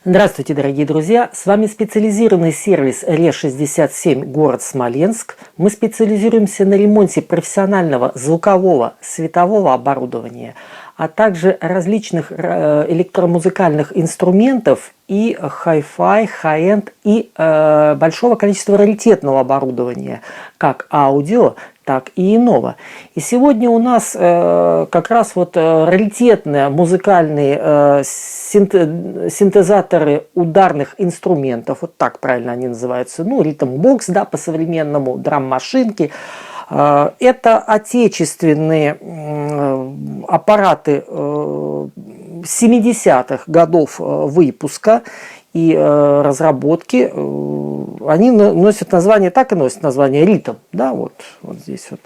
Здравствуйте, дорогие друзья! С вами специализированный сервис РЕ-67 город Смоленск. Мы специализируемся на ремонте профессионального звукового, светового оборудования, а также различных электромузыкальных инструментов и хай-фай, хай-энд и большого количества раритетного оборудования, как аудио, так и иного. И сегодня у нас как раз вот раритетные музыкальные синтезаторы ударных инструментов, вот так правильно они называются, ну, ритм-бокс, да, по-современному, драм-машинки. Это отечественные аппараты 70-х годов выпуска и разработки. Они носят название, так и носят название ритм, да, вот здесь вот.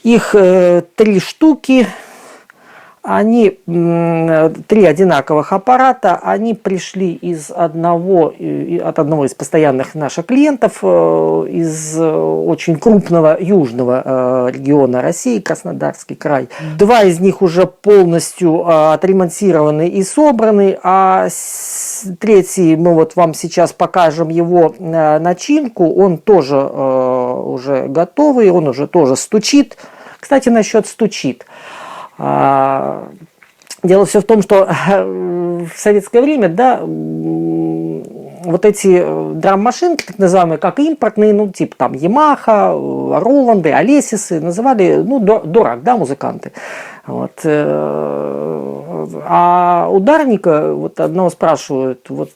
Их 3 штуки. Они 3 одинаковых аппарата, они пришли от одного из постоянных наших клиентов, из очень крупного южного региона России, Краснодарский край. 2 из них уже полностью отремонтированы и собраны, а 3-й мы вот вам сейчас покажем его начинку, он тоже уже готовый, он уже тоже стучит. Кстати, насчет стучит. Дело все в том, что в советское время, да, вот эти драм-машинки, так называемые, как импортные, ну, типа там Ямаха, Роланды, Алесисы, называли, ну, дурак, да, музыканты. Вот. А ударника вот одного спрашивают, вот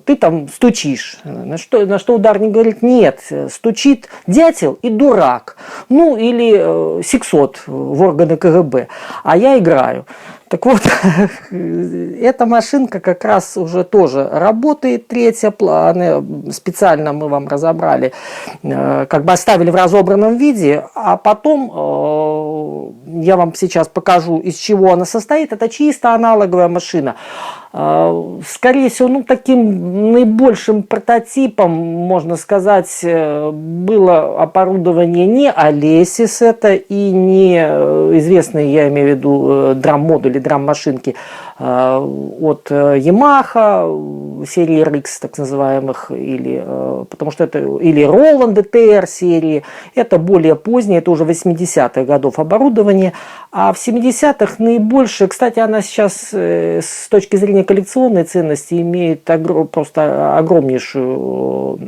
ты там стучишь. На что ударник говорит: нет, стучит дятел и дурак. Ну, или сексот в органы КГБ. А я играю. Так вот, эта машинка как раз уже тоже работает, 3-я, специально мы вам разобрали, как бы оставили в разобранном виде, а потом я вам сейчас покажу, из чего она состоит. Это чисто аналоговая машина. Скорее всего, ну, таким наибольшим прототипом, можно сказать, было оборудование не Alesis это и не известные, я имею в виду, драм-модули, драм-машинки от Yamaha серии RX, так называемых, потому что это или Roland DTR серии, это более позднее, это уже 80-х годов оборудование, а в 70-х наибольшее, кстати, она сейчас с точки зрения коллекционной ценности имеет просто огромнейшую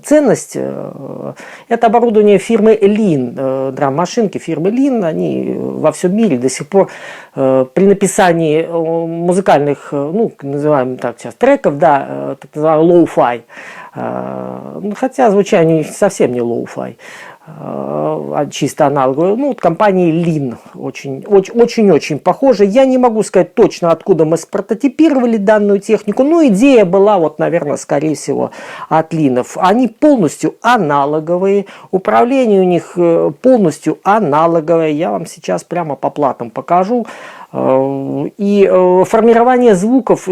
ценность. Это оборудование фирмы Linn, драм-машинки фирмы Linn, они во всем мире до сих пор при написании музыкальных, ну, называем так сейчас, треков, да, так называемый low-fi, хотя звучание совсем не low-fi, чисто аналоговые, ну, от компании Linn, очень-очень похоже. Я не могу сказать точно, откуда мы спрототипировали данную технику, но идея была, вот, наверное, скорее всего, от Линнов. Они полностью аналоговые, управление у них полностью аналоговое, я вам сейчас прямо по платам покажу. И формирование звуков,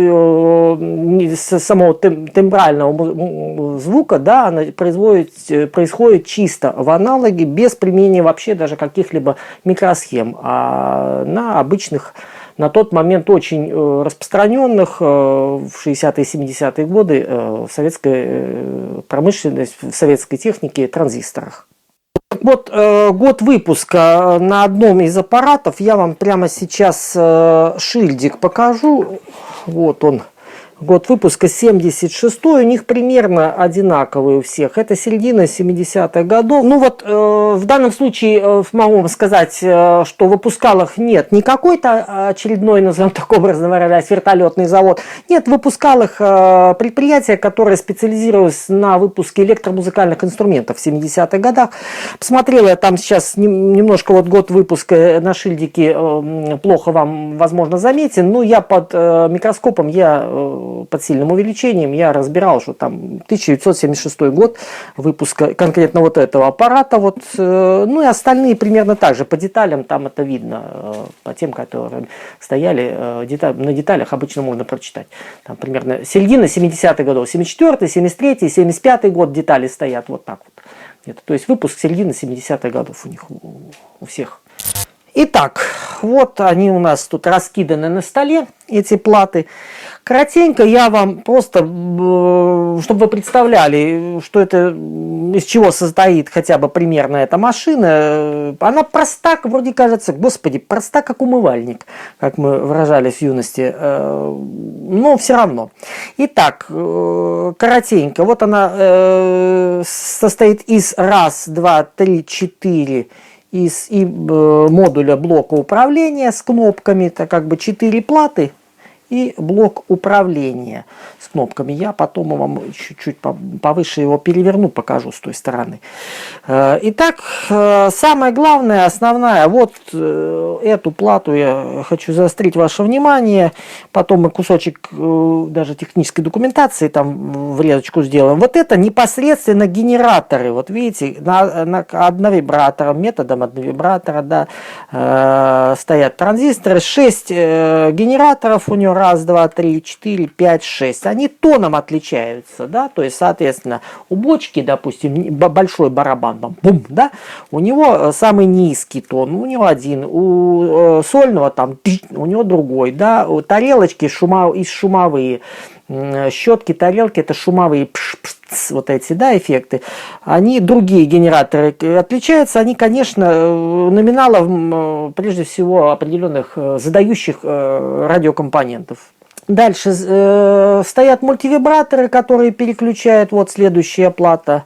самого тембрального звука, да, оно происходит чисто в аналоге, без применения вообще даже каких-либо микросхем, а на обычных, на тот момент очень распространенных в 60-е и 70-е годы в советской промышленности, в советской технике транзисторах. Вот год выпуска на одном из аппаратов, я вам прямо сейчас шильдик покажу. Вот он, год выпуска 76-й, у них примерно одинаковые у всех. Это середина 70-х годов. Ну вот в данном случае могу вам сказать, что выпускал их нет не какой-то очередной, назовем так образно выражаясь, вертолетный завод. Нет, выпускал их предприятие, которое специализировалось на выпуске электромузыкальных инструментов в 70-х годах. Посмотрела я там сейчас немножко, вот год выпуска на шильдике плохо вам, возможно, заметен, но я под микроскопом, под сильным увеличением я разбирал, что там 1976 год выпуска конкретно вот этого аппарата, вот, ну и остальные примерно так же, по деталям там это видно, по тем, которые стояли, на деталях обычно можно прочитать. Там примерно середина 70-х годов, 74-й, 73-й, 75-й год детали стоят вот так вот. Где-то. То есть выпуск середины 70-х годов у них, у всех. Итак, вот они у нас тут раскиданы на столе, эти платы. Коротенько я вам просто, чтобы вы представляли, что это, из чего состоит хотя бы примерно эта машина. Она проста, вроде кажется, господи, проста как умывальник, как мы выражались в юности, но все равно. Итак, коротенько, вот она состоит из раз, два, три, четыре, из модуля блока управления с кнопками, это как бы 4 платы и блок управления с кнопками. Я потом вам чуть-чуть повыше его переверну, покажу с той стороны. Итак, самое главное, основная, вот эту плату я хочу заострить ваше внимание, потом мы кусочек даже технической документации там врезочку сделаем. Вот это непосредственно генераторы, вот видите, на одновибратора, методом одновибратора, да, стоят транзисторы, 6 генераторов у него, раз, два, три, 4, 5, 6. Они тоном отличаются, да, то есть, соответственно, у бочки, допустим, большой барабан, бум, да, у него самый низкий тон, у него один, у сольного там, у него другой, да, у тарелочки шумовые, щетки, тарелки, это шумовые, вот эти, да, эффекты, они, другие генераторы отличаются, они, конечно, номиналов, прежде всего, определенных задающих радиокомпонентов. Дальше стоят мультивибраторы, которые переключают, вот следующая плата,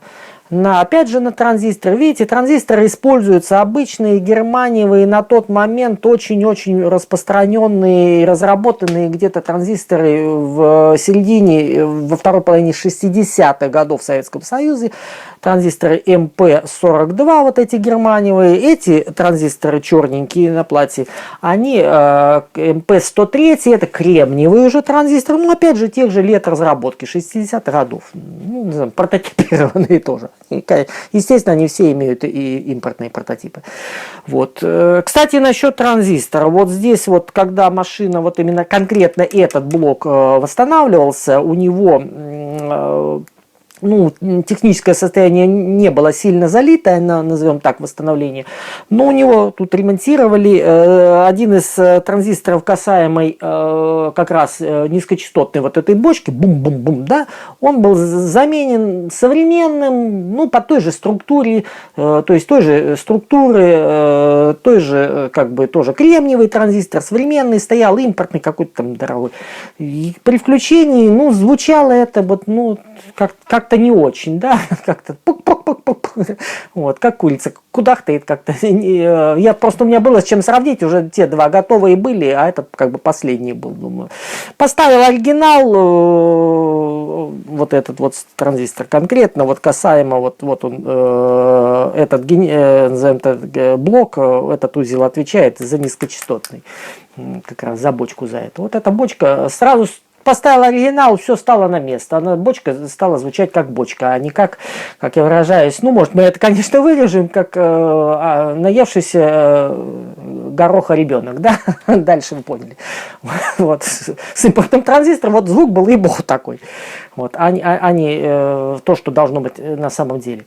опять же на транзисторы. Видите, транзисторы используются обычные германиевые, на тот момент очень-очень распространенные, разработанные где-то транзисторы в середине, во второй половине 60-х годов в Советском Союзе. Транзисторы МП-42, вот эти германиевые, эти транзисторы черненькие на плате, они МП-103, это кремниевые уже транзисторы, ну опять же тех же лет разработки, 60-х годов, ну, не знаю, прототипированные тоже. Естественно, они все имеют и импортные прототипы. Вот. Кстати, насчет транзистора, вот здесь вот, когда машина, вот именно конкретно этот блок восстанавливался, у него ну, техническое состояние не было сильно залитое, назовем так, восстановление, но у него тут ремонтировали один из транзисторов касаемой как раз низкочастотной вот этой бочки, бум-бум-бум, да, он был заменен современным, ну, по той же структуре, то есть той же структуры, той же, как бы, тоже кремниевый транзистор, современный, стоял импортный какой-то там дорогой. И при включении, ну, звучало это вот, ну, как-то не очень, да, как-то пук-пук-пук-пук, вот, как курица, кудахтает как-то. Я просто, у меня было с чем сравнить, уже те два готовые были, а этот как бы последний был, думаю. Поставил оригинал, вот этот вот транзистор конкретно, вот касаемо, вот он, этот, назовем так, блок, этот узел отвечает за низкочастотный, как раз за бочку за это. Вот эта бочка сразу поставил оригинал, все стало на место. Бочка стала звучать как бочка, а не как я выражаюсь. Ну, может, мы это, конечно, вырежем, как наевшийся гороха ребенок, да? Дальше вы поняли. Вот. С импортным транзистором вот звук был, и бог такой. Вот. А не то, что должно быть на самом деле.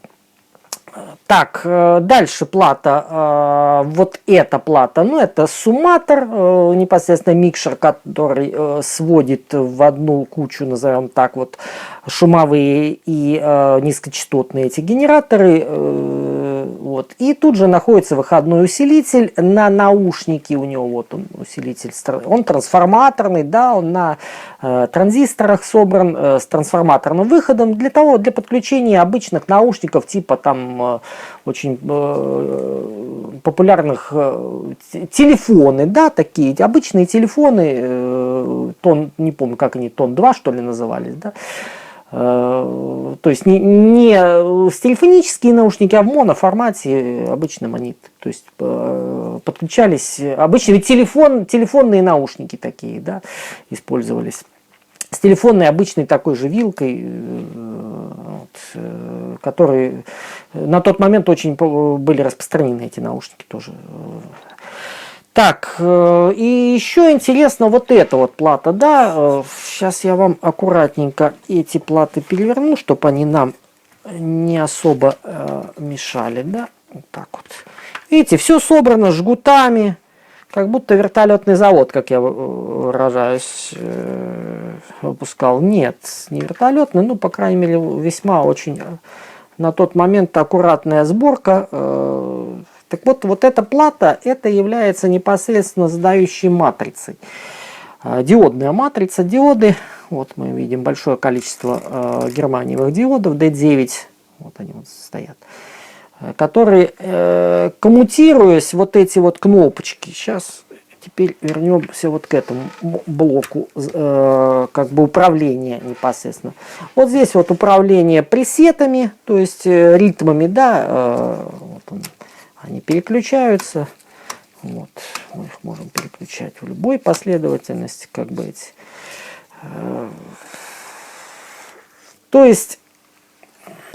Так, дальше плата, вот эта плата, ну это сумматор, непосредственно микшер, который сводит в одну кучу, назовем так, вот шумовые и низкочастотные эти генераторы, вот. И тут же находится выходной усилитель на наушники, у него вот он усилитель, он трансформаторный, да, он на транзисторах собран с трансформаторным выходом для подключения обычных наушников типа там очень популярных телефоны, да, такие обычные телефоны, не помню, как они, тон 2 что ли назывались, да. То есть не стереофонические наушники, а в моноформате обычном они, то есть подключались, обычные телефонные наушники такие, да, использовались. С телефонной обычной такой же вилкой, вот, которые на тот момент очень были распространены, эти наушники тоже. Так, и еще интересно вот эта вот плата, да, сейчас я вам аккуратненько эти платы переверну, чтобы они нам не особо мешали, да, вот так вот. Видите, все собрано жгутами, как будто вертолетный завод, как я выражаюсь. выпускал. Нет, не вертолетный, ну, по крайней мере, весьма очень на тот момент аккуратная сборка. Так вот, вот эта плата, это является непосредственно задающей матрицей. Диодная матрица, диоды. Вот мы видим большое количество германиевых диодов, D9. Вот они вот стоят. Которые, коммутируясь, вот эти вот кнопочки. Сейчас, теперь вернемся вот к этому блоку, как бы управления непосредственно. Вот здесь вот управление пресетами, то есть ритмами, да, вот он. Они переключаются. Вот. Мы их можем переключать в любой последовательности, как бы эти. То есть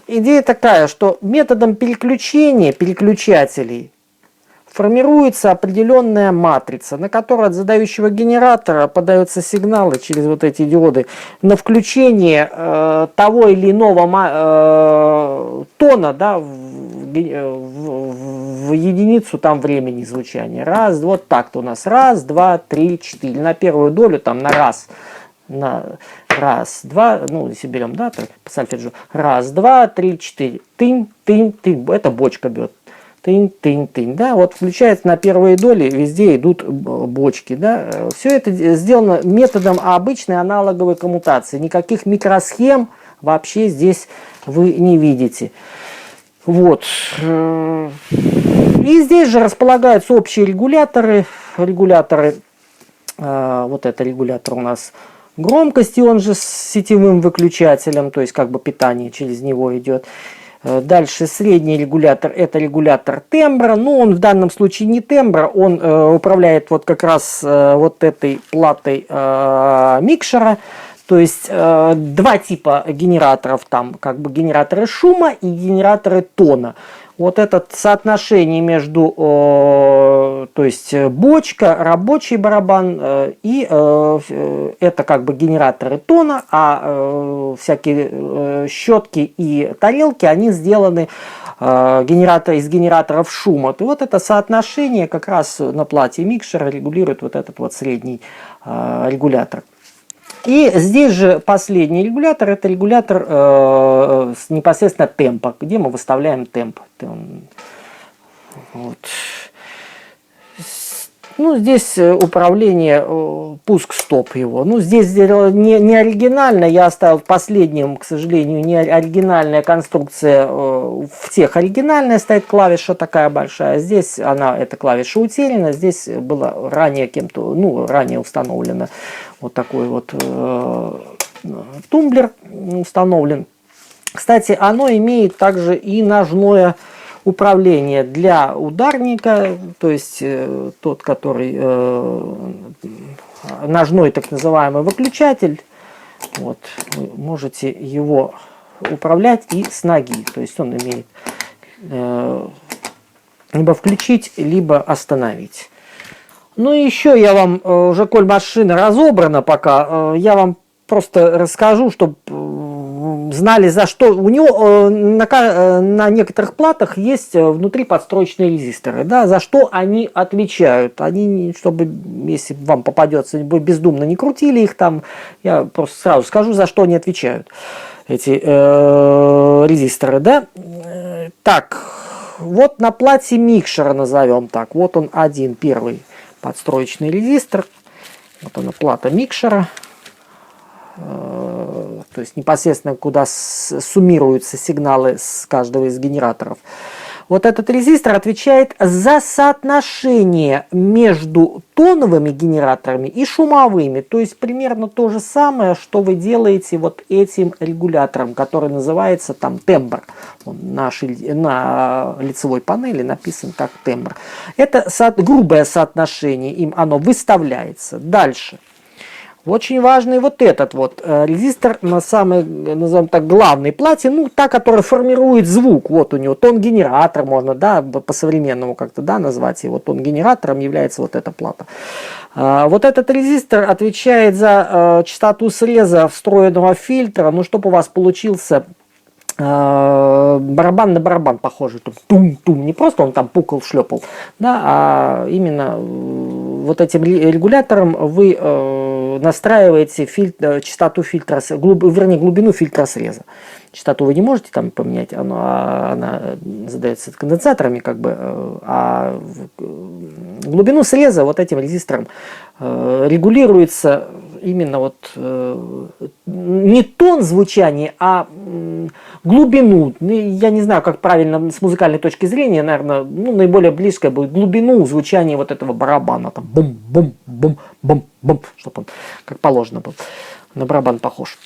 идея такая, что методом переключения переключателей формируется определенная матрица, на которой от задающего генератора подаются сигналы через вот эти диоды на включение того или иного тона, да, в единицу там времени звучания. Раз, вот так-то у нас. Раз, два, три, четыре. На первую долю там на раз. На раз, два, ну, если берем, да, так, по сольфеджио. Раз, два, три, четыре. Тынь, тынь, тынь. Это бочка бьет. Тынь, тынь, тынь. Да, вот включается на первые доли, везде идут бочки. Да. Все это сделано методом обычной аналоговой коммутации. Никаких микросхем вообще здесь вы не видите. Вот. И здесь же располагаются общие регуляторы. Вот это регулятор у нас громкости, он же с сетевым выключателем, то есть как бы питание через него идет. Дальше средний регулятор, это регулятор тембра. Но он в данном случае не тембра, он управляет вот как раз вот этой платой микшера. То есть два типа генераторов, там как бы генераторы шума и генераторы тона. Вот это соотношение между, то есть бочка, рабочий барабан и это как бы генераторы тона, а всякие щетки и тарелки, они сделаны из генераторов шума. И вот это соотношение как раз на плате микшера регулирует вот этот вот средний регулятор. И здесь же последний регулятор, это регулятор непосредственно темпа, где мы выставляем темп. Вот. Ну, здесь управление пуск-стоп его. Ну, здесь не оригинально, я оставил в последнем, к сожалению, не оригинальная конструкция. В тех оригинальная стоит клавиша такая большая. Здесь эта клавиша утеряна. Здесь была ранее кем-то, ну, ранее установлена вот такой вот тумблер установлен. Кстати, оно имеет также и ножное управление для ударника, то есть тот, который ножной так называемый выключатель. Вот, вы можете его управлять и с ноги. То есть он имеет либо включить, либо остановить. Ну и еще я вам, уже коль машина разобрана пока, я вам просто расскажу, чтобы знали, за что. У него на некоторых платах есть внутри подстроечные резисторы, да, за что они отвечают. Они, чтобы, если вам попадется, вы бездумно не крутили их там, я просто сразу скажу, за что они отвечают, эти резисторы, да. Так, вот на плате микшера назовем так, вот он один, первый подстроечный резистор, вот она плата микшера. То есть непосредственно куда суммируются сигналы с каждого из генераторов. Вот этот резистор отвечает за соотношение между тоновыми генераторами и шумовыми. То есть примерно то же самое, что вы делаете вот этим регулятором, который называется там тембр. Он на лицевой панели написан как тембр. Это грубое соотношение, им оно выставляется. Дальше. Очень важный вот этот вот резистор на самой, назовем так, главной плате, ну, та, которая формирует звук. Вот у него тон-генератор, можно, да, по-современному как-то, да, назвать его тон-генератором, является вот эта плата. Вот этот резистор отвечает за частоту среза встроенного фильтра, ну, чтобы у вас получился барабан на барабан похожий, тум-тум, не просто он там пукал, шлепал, да, а именно вот этим регулятором вы настраиваете частоту фильтра, вернее глубину фильтра среза. Частоту вы не можете там поменять, она задается конденсаторами, как бы, а глубину среза вот этим резистором регулируется именно вот не тон звучания, а глубину. Я не знаю, как правильно с музыкальной точки зрения, наверное, наиболее близкое будет глубину звучания вот этого барабана. Там бум-бум-бум-бум-бум, чтобы он как положено был. На барабан похож.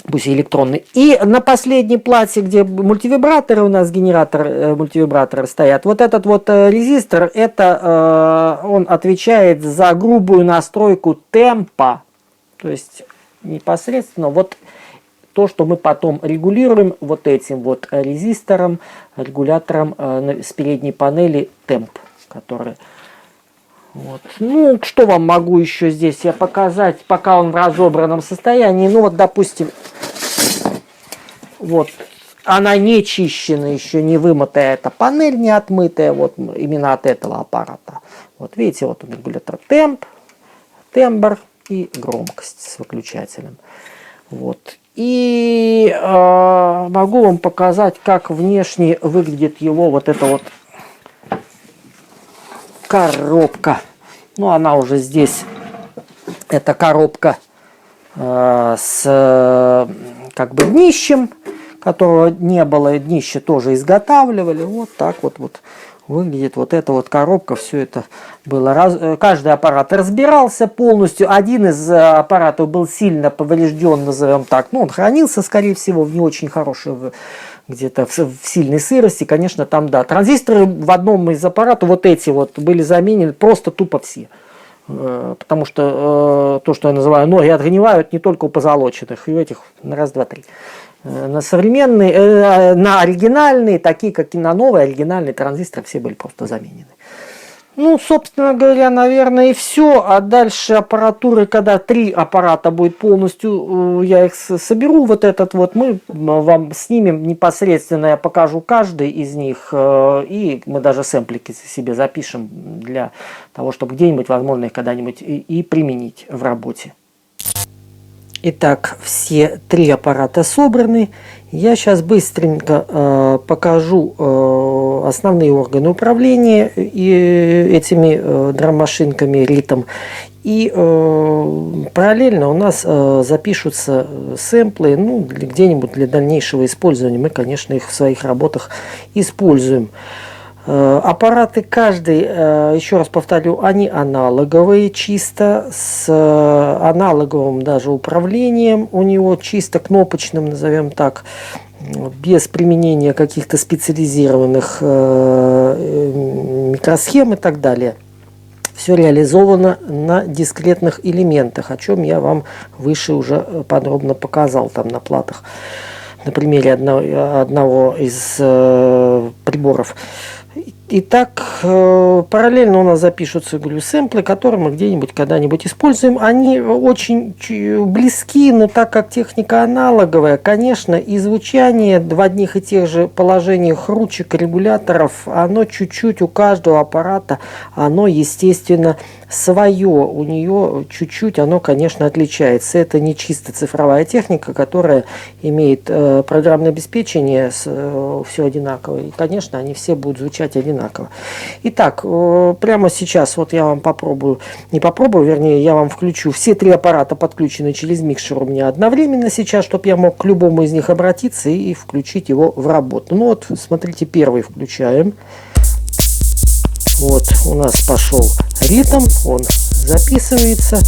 Пусть и электронный. И на последней плате, где мультивибраторы у нас, генератор мультивибраторы стоят, вот этот вот резистор, это он отвечает за грубую настройку темпа. То есть непосредственно вот то, что мы потом регулируем вот этим вот резистором, регулятором с передней панели темп, который... Вот. Ну, что вам могу еще здесь я показать, пока он в разобранном состоянии. Ну, вот, допустим, вот, она не чищена, еще не вымытая, эта панель не отмытая, вот, именно от этого аппарата. Вот, видите, вот он регулятор темп, тембр и громкость с выключателем. Вот. И могу вам показать, как внешне выглядит его вот эта вот коробка. Ну, она уже здесь, это коробка с как бы днищем, которого не было, днище тоже изготавливали. Вот так вот выглядит вот эта вот коробка. Все это было. Каждый аппарат разбирался полностью. Один из аппаратов был сильно поврежден, назовем так. Ну, он хранился, скорее всего, в не очень хорошей, где-то в сильной сырости. Конечно, там, да. Транзисторы в одном из аппаратов, вот эти вот, были заменены просто тупо все. Потому что то, что я называю ноги, отгнивают не только у позолоченных, и у этих на раз, два, три. На современные, на оригинальные, такие как и на новые оригинальные транзисторы, все были просто заменены. Ну, собственно говоря, наверное, и все. А дальше аппаратуры, когда 3 аппарата будет полностью, я их соберу, вот этот вот, мы вам снимем непосредственно, я покажу каждый из них, и мы даже сэмплики себе запишем для того, чтобы где-нибудь, возможно, их когда-нибудь и применить в работе. Итак, все 3 аппарата собраны. Я сейчас быстренько покажу основные органы управления этими драм-машинками ритм. И параллельно у нас запишутся сэмплы, ну, где-нибудь для дальнейшего использования. Мы, конечно, их в своих работах используем. Аппараты каждый, еще раз повторю, они аналоговые, чисто с аналоговым даже управлением у него, чисто кнопочным, назовем так, без применения каких-то специализированных микросхем и так далее. Все реализовано на дискретных элементах, о чем я вам выше уже подробно показал там на платах, на примере одного из приборов. Итак, параллельно у нас запишутся, говорю, сэмплы, которые мы где-нибудь когда-нибудь используем. Они очень близки, но так как техника аналоговая, конечно, и звучание в одних и тех же положениях ручек, регуляторов, оно чуть-чуть у каждого аппарата, оно, естественно, свое. У нее чуть-чуть оно, конечно, отличается. Это не чисто цифровая техника, которая имеет программное обеспечение, все одинаковое. И, конечно, они все будут звучать одинаково. Итак, прямо сейчас вот я вам вернее, я вам включу. Все 3 аппарата подключены через микшер у меня одновременно сейчас, чтобы я мог к любому из них обратиться и включить его в работу. Ну вот, смотрите, первый включаем. Вот, у нас пошел ритм, он записывается.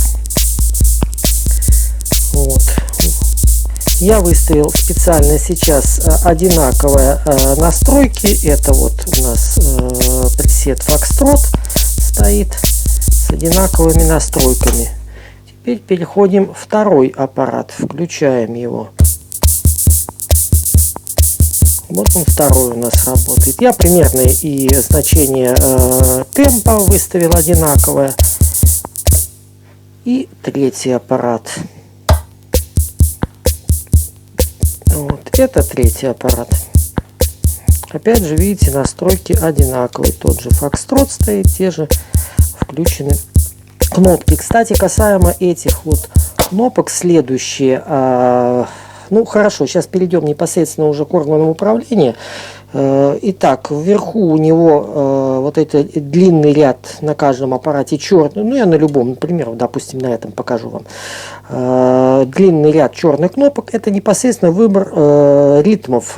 Вот. Я выставил специально сейчас одинаковые настройки. Это вот у нас пресет Foxtrot стоит с одинаковыми настройками. Теперь переходим в второй аппарат, включаем его. Вот он второй у нас работает. Я примерно и значение темпа выставил одинаковое. И третий аппарат. Вот это третий аппарат. Опять же, видите, настройки одинаковые. Тот же Foxtrot стоит, те же включены кнопки. Кстати, касаемо этих вот кнопок следующие. Ну хорошо, сейчас перейдем непосредственно уже к органам управления. Итак, вверху у него вот этот длинный ряд на каждом аппарате черный, ну я на любом, например, допустим, на этом покажу вам. Длинный ряд черных кнопок — это непосредственно выбор ритмов,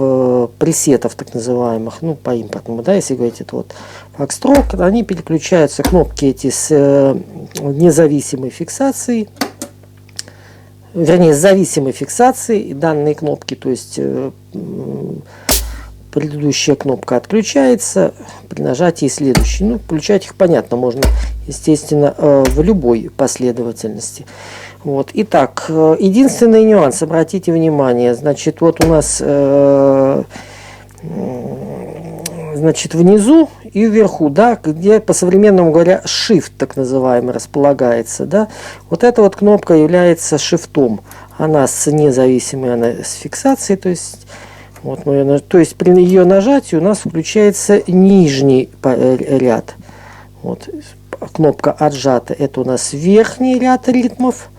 пресетов так называемых, ну по импортному, да, если говорить, это вот фокстрот, они переключаются, кнопки эти с независимой фиксацией, вернее с зависимой фиксацией данные кнопки, то есть предыдущая кнопка отключается при нажатии следующей. Ну, включать их, понятно, можно, естественно, в любой последовательности. Вот. Итак, единственный нюанс, обратите внимание, значит, вот у нас значит, внизу и вверху, да, где по-современному говоря Shift, так называемый, располагается, да, вот эта вот кнопка является шифтом. Она с независимой, она с фиксацией, то есть вот мы, то есть при ее нажатии у нас включается нижний ряд. Вот. Кнопка отжата — это у нас верхний ряд ритмов.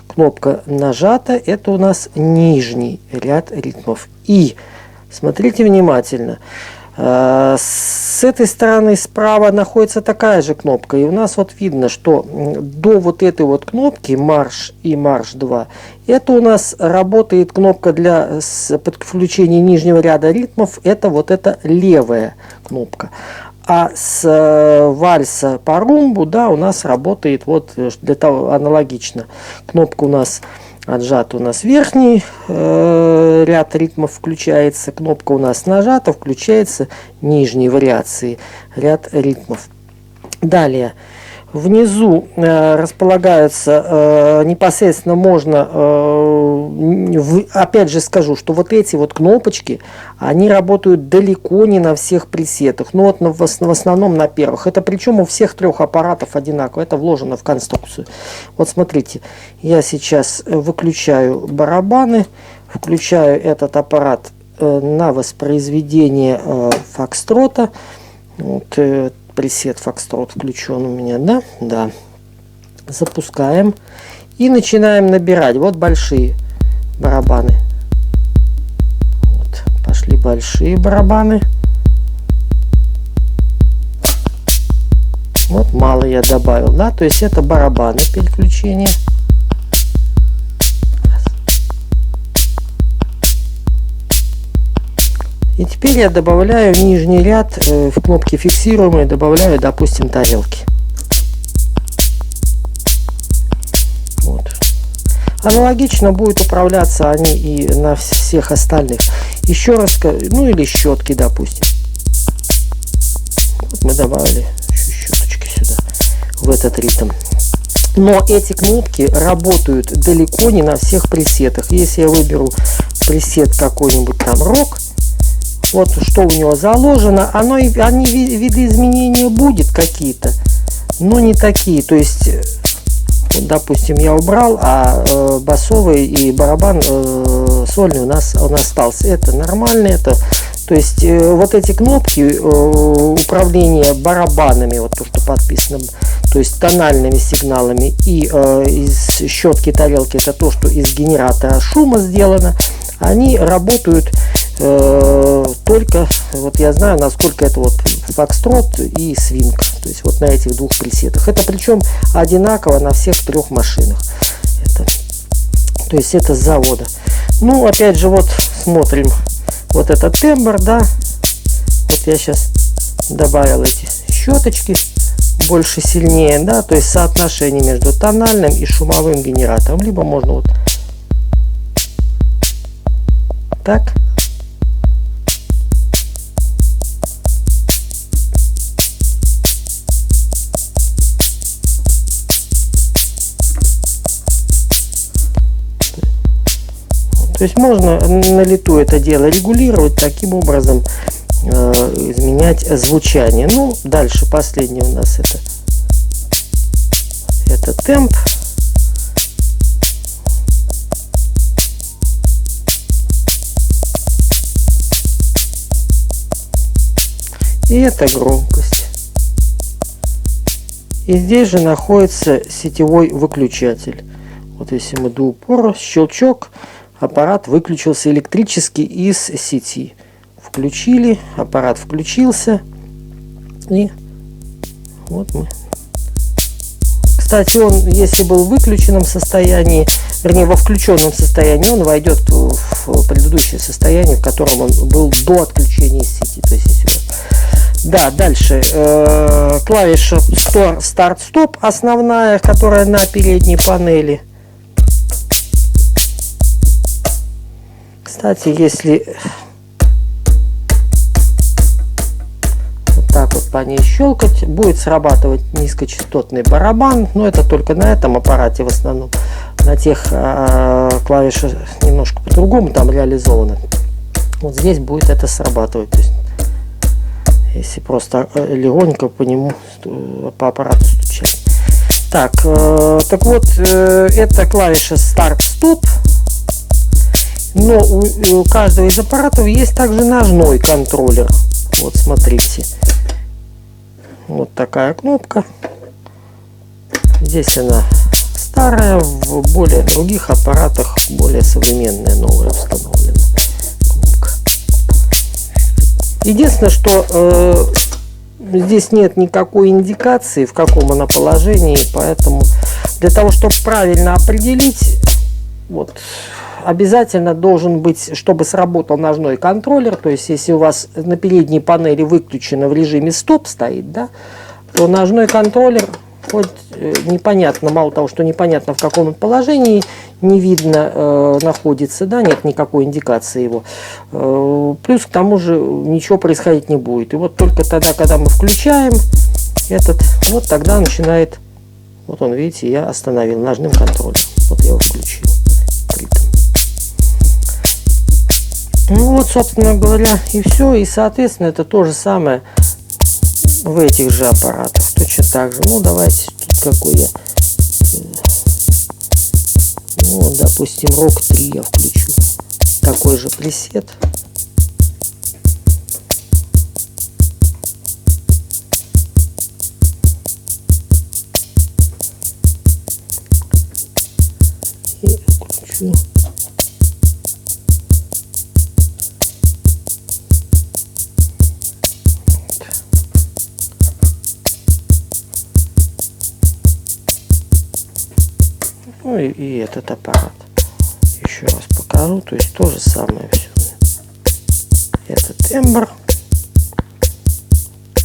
Кнопка нажата — это у нас нижний ряд ритмов. И смотрите внимательно. С этой стороны справа находится такая же кнопка. И у нас вот видно, что до вот этой вот кнопки марш и марш 2, это у нас работает кнопка для подключения нижнего ряда ритмов. Это вот эта левая кнопка. А с вальса по румбу, да, у нас работает вот для того аналогично. Кнопка у нас отжата, у нас верхний ряд ритмов включается, кнопка у нас нажата, включается нижней вариации ряд ритмов. Далее внизу располагаются непосредственно можно, опять же скажу, что вот эти вот кнопочки, они работают далеко не на всех пресетах, но вот в основном на первых. Это причем у всех трех аппаратов одинаково, это вложено в конструкцию. Вот смотрите, я сейчас выключаю барабаны, включаю этот аппарат на воспроизведение фокстрота. Вот, пресет фокстрот включен у меня, да? Да. Запускаем и начинаем набирать. Вот большие барабаны. Вот, пошли большие барабаны. Вот мало я добавил, да? То есть это барабаны переключения. И теперь я добавляю в нижний ряд, в кнопке фиксируемые, добавляю, допустим, тарелки. Вот. Аналогично будет управляться они и на всех остальных. Еще раз, ну или щетки, допустим. Вот мы добавили еще щеточки сюда, в этот ритм. Но эти кнопки работают далеко не на всех пресетах. Если я выберу пресет какой-нибудь там рок, вот что у него заложено, они видоизменения будет какие-то, но не такие. То есть, вот, допустим, я убрал, а басовый и барабан сольный у нас он остался. Это нормально, это. То есть вот эти кнопки управления барабанами, вот то, что подписано, то есть тональными сигналами, и из щетки тарелки, это то, что из генератора шума сделано, они работают только, вот я знаю, насколько это вот фокстрот и свинг, то есть вот на этих двух пресетах. Это причем одинаково на всех трех машинах. Это, то есть это с завода. Ну, опять же, вот смотрим, вот этот тембр, да, вот я сейчас добавил эти щеточки больше, сильнее, да, то есть соотношение между тональным и шумовым генератором, либо можно вот так. То есть можно на лету это дело регулировать, таким образом изменять звучание. Ну, дальше последний у нас это темп. И это громкость. И здесь же находится сетевой выключатель. Вот если мы до упора, щелчок, аппарат выключился электрически из сети. Включили, аппарат включился. И вот мы. Кстати, он, если был в выключенном состоянии, вернее, во включенном состоянии, он войдет в предыдущее состояние, в котором он был до отключения из сети. То есть, если... Да, дальше. Клавиша старт-стоп основная, которая на передней панели. Кстати, если вот так вот по ней щелкать, будет срабатывать низкочастотный барабан. Но это только на этом аппарате в основном. На тех клавишах немножко по-другому там реализовано. Вот здесь будет это срабатывать. То есть, если просто легонько по нему, по аппарату стучать. Так, так вот, это клавиша старт-стоп. Но у каждого из аппаратов есть также ножной контроллер. Вот смотрите. Вот такая кнопка. Здесь она старая, в более других аппаратах более современная, новая установлена кнопка. Единственное, что здесь нет никакой индикации, в каком она положении, поэтому для того, чтобы правильно определить, вот, обязательно должен быть, чтобы сработал ножной контроллер. То есть, если у вас на передней панели выключено в режиме стоп стоит, да, то ножной контроллер, хоть непонятно, мало того, что непонятно в каком положении, не видно находится, да, нет никакой индикации его. Плюс к тому же ничего происходить не будет. И вот только тогда, когда мы включаем этот, вот тогда начинает, вот он, видите, я остановил ножным контролем. Вот я его включил. Ну вот, собственно говоря, и все. И, соответственно, это то же самое в этих же аппаратах. Точно так же. Ну, давайте тут какой я. Ну, допустим, ROG 3 я включу. Такой же пресет. И включу. Ну и этот аппарат еще раз покажу, то есть то же самое все. Это тембр,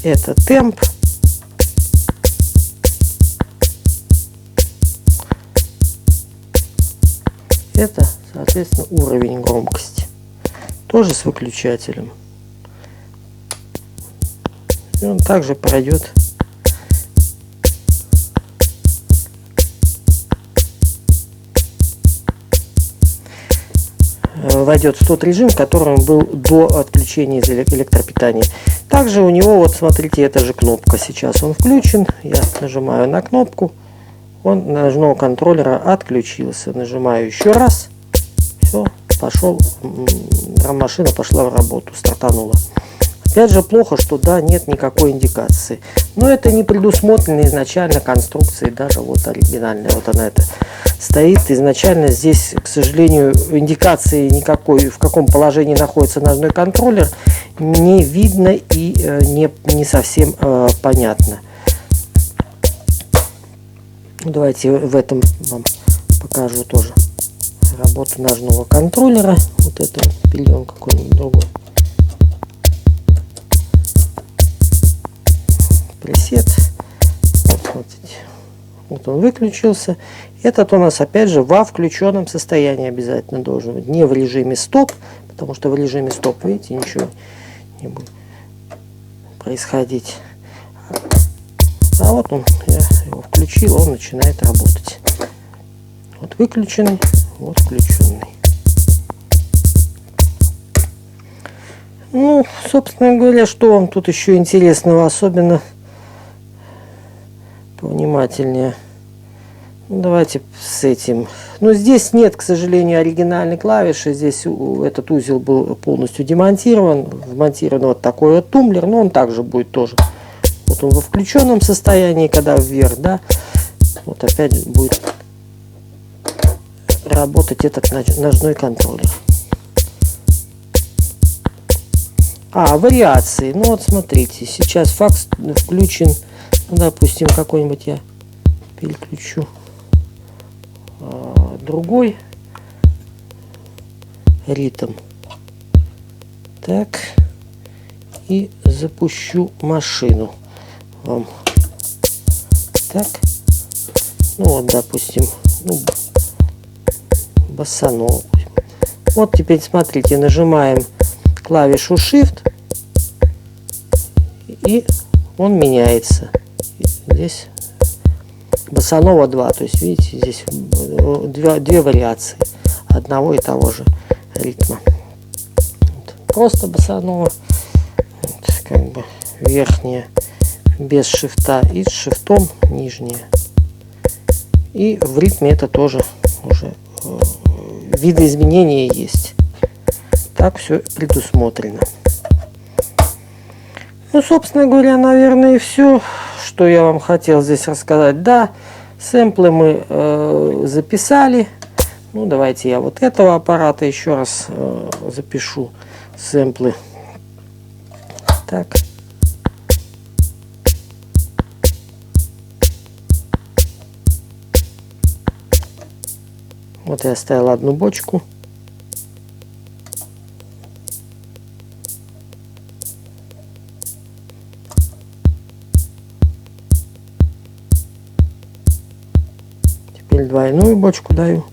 это темп, это, соответственно, уровень громкости, тоже с выключателем. И он также пройдет. Войдет в тот режим, в котором он был до отключения из электропитания. Также у него, вот смотрите, эта же кнопка. Сейчас он включен. Я нажимаю на кнопку. Он ножного контроллера отключился. Нажимаю еще раз. Все, пошел. Драм-машина пошла в работу, стартанула. Опять же, плохо, что да, нет никакой индикации. Но это не предусмотрено изначально конструкцией, даже вот оригинальная. Вот она это стоит. Изначально здесь, к сожалению, индикации никакой, в каком положении находится ножной контроллер, не видно и не совсем понятно. Давайте в этом вам покажу тоже работу ножного контроллера. Вот это пилен какой-нибудь другой. Пресет. Вот, смотрите. Вот он выключился. Этот у нас опять же во включенном состоянии обязательно должен быть. Не в режиме стоп, потому что в режиме стоп, видите, ничего не будет происходить. А вот он, я его включил, он начинает работать. Вот выключенный, вот включенный. Ну, собственно говоря, что вам тут еще интересного, особенно повнимательнее. Ну, давайте с этим. Но здесь нет, к сожалению, оригинальной клавиши. Здесь этот узел был полностью демонтирован. Вмонтирован вот такой вот тумблер, но он также будет тоже. Вот он во включенном состоянии, когда вверх, да. Вот опять будет работать этот ножной контроллер. Вариации. Ну вот смотрите, сейчас факс включен. Ну, допустим, какой-нибудь я переключу другой ритм. Так. И запущу машину вам. Так. Ну вот, допустим, босанова. Вот теперь смотрите, нажимаем клавишу Shift, и он меняется. Здесь босанова 2, то есть видите, здесь две вариации одного и того же ритма. Вот. Просто босанова, вот, как бы верхняя без шифта и с шифтом нижняя. И в ритме это тоже уже видоизменения есть. Так все предусмотрено. Ну, собственно говоря, наверное, и все, что я вам хотел здесь рассказать. Да, сэмплы мы записали. Ну, давайте я вот этого аппарата еще раз запишу сэмплы. Так. Вот я оставил одну бочку. Теперь двойную бочку даю.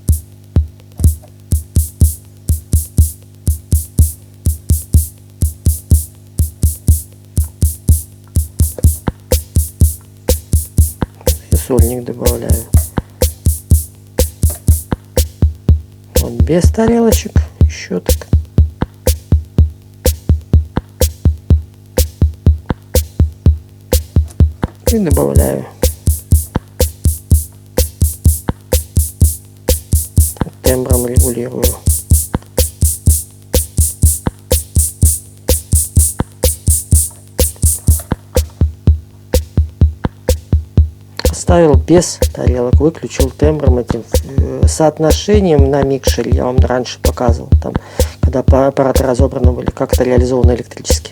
И сольник добавляю. Вот без тарелочек, щеток. И добавляю. Тембром регулирую. Оставил без тарелок, выключил тембром этим соотношением на микшере. Я вам раньше показывал, там, когда аппараты разобраны были, как это реализовано электрически.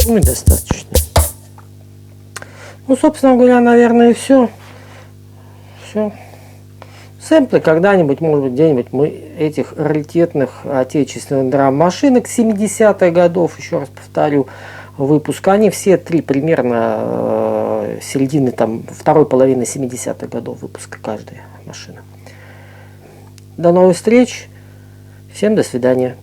Ну и достаточно. Ну, собственно говоря, наверное, и все. Все. Сэмплы когда-нибудь, может быть, где-нибудь мы этих раритетных отечественных драм-машинок 70-х годов, еще раз повторю, выпуска, они все три примерно середины, там, второй половины 70-х годов выпуска каждая машина. До новых встреч. Всем до свидания.